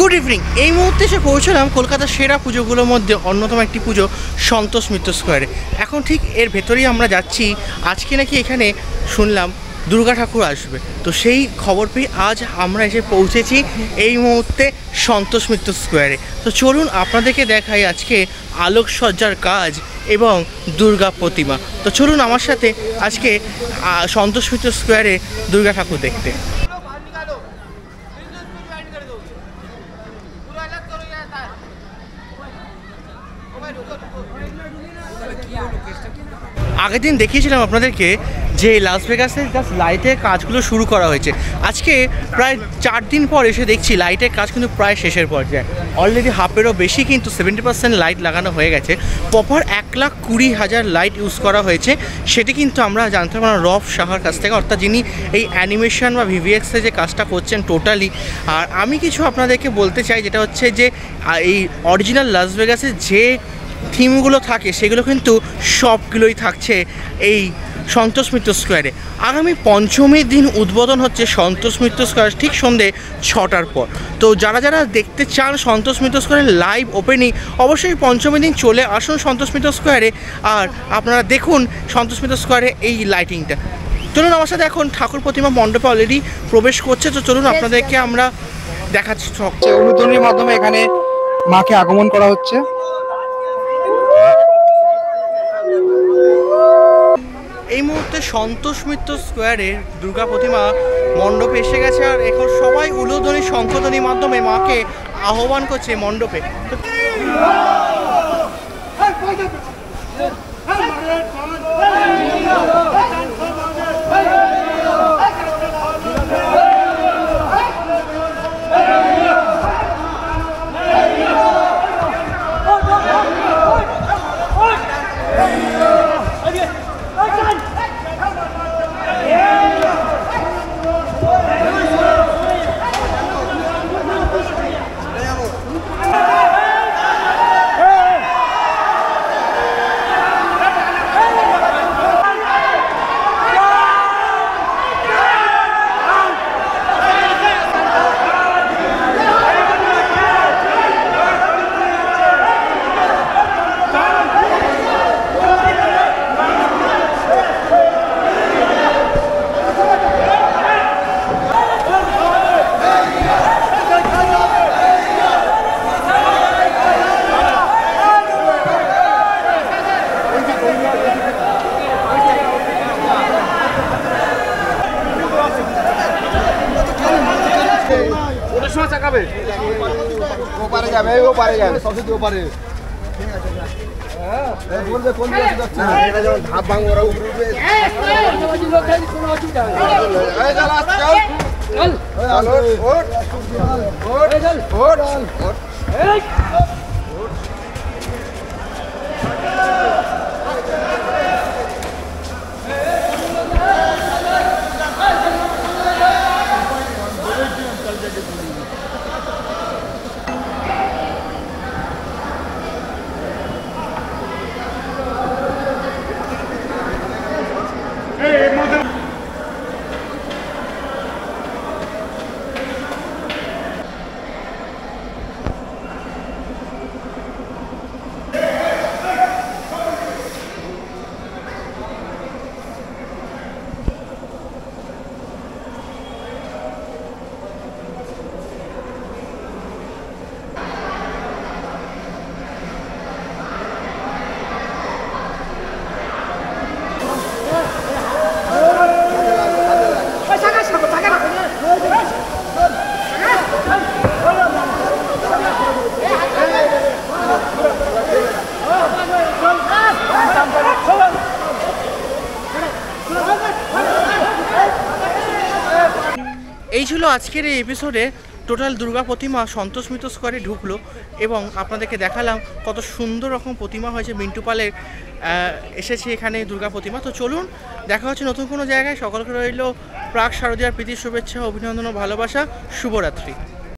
Good evening. এই মুহূর্তে এসে পৌঁছলাম কলকাতার সেরা পুজোগুলোর মধ্যে অন্যতম একটি পুজো সন্তোষ মিত্র স্কোয়ারে। এখন ঠিক এর ভেতরেই আমরা যাচ্ছি। আজকে নাকি এখানে শুনলাম দুর্গা ঠাকুর আসবে, তো সেই খবর পেয়ে আজ আমরা এসে পৌঁছেছি এই মুহূর্তে সন্তোষ মিত্র স্কোয়ারে। তো চলুন আপনাদেরকে দেখাই আজকে আলোকসজ্জার কাজ এবং দুর্গা প্রতিমা। তো চলুন আমার সাথে আজকে সন্তোষ মিত্র স্কোয়ারে দুর্গা ঠাকুর দেখতে। আগের দিন দেখিয়েছিলাম আপনাদেরকে যে লাস ভেগাসে জাস্ট লাইটের কাজগুলো শুরু করা হয়েছে। আজকে প্রায় 4 দিন পর এসে দেখছি লাইটের কাজ কিন্তু প্রায় শেষের পর্যায়ে। অলরেডি হাফেরও বেশি কিন্তু 70% লাইট লাগানো হয়ে গেছে। প্রপার 1,20,000 লাইট ইউজ করা হয়েছে। সেটি কিন্তু আমরা জানতে পারলাম রফ সাহার কাছ থেকে, অর্থাৎ যিনি এই অ্যানিমেশন বা ভিভিএক্সে যে কাজটা করছেন টোটালি। আর আমি কিছু আপনাদেরকে বলতে চাই, যেটা হচ্ছে যে এই অরিজিনাল লাস ভেগাসে যে থিমগুলো থাকে সেগুলো কিন্তু সবগুলোই থাকছে এই সন্তোষ মিত্র স্কোয়ারে। আগামী পঞ্চমীর দিন উদ্বোধন হচ্ছে সন্তোষ মিত্র স্কোয়ার ঠিক সন্ধ্যে 6টার পর। তো যারা যারা দেখতে চান সন্তোষ মিত্র স্কোয়ারের লাইভ ওপেনিং, অবশ্যই পঞ্চমীর দিন চলে আসুন সন্তোষ মিত্র স্কোয়ারে। আর আপনারা দেখুন সন্তোষ মিত্র স্কোয়ারে এই লাইটিংটা। চলুন আমার সাথে এখন ঠাকুর প্রতিমা মণ্ডপে অলরেডি প্রবেশ করছে, তো চলুন আপনাদেরকে আমরা দেখাচ্ছি। উলুধ্বনির মাধ্যমে এখানে মাকে আগমন করা হচ্ছে। এই মুহূর্তে সন্তোষ মিত্র স্কোয়ারের দুর্গা প্রতিমা মণ্ডপে এসে গেছে, আর এখন সবাই উলুধ্বনি শঙ্খধ্বনির মাধ্যমে মাকে আহ্বান করছে মণ্ডপে। ওপারে যাবে, ওপারে যাবে, সরস্বতী ওপারে। বলবে কোন দিকে যাচ্ছে, এটা যখন ধাপ ভাঙবো ওরা উঠবে। এই চল আস চল চল ওঠ ওঠ ওঠ এই এই ছিল আজকের এই এপিসোডে টোটাল দুর্গা প্রতিমা সন্তোষ মিত্র স্কোয়ারে ঢুকলো এবং আপনাদেরকে দেখালাম কত সুন্দর রকম প্রতিমা হয়েছে। মিন্টু পালের এসেছে এখানে দুর্গা প্রতিমা। তো চলুন দেখা হচ্ছে নতুন কোনো জায়গায়। সকলকে রইল প্রাক শারদীয়ার প্রীতি শুভেচ্ছা, অভিনন্দন ও ভালোবাসা। শুভরাত্রি।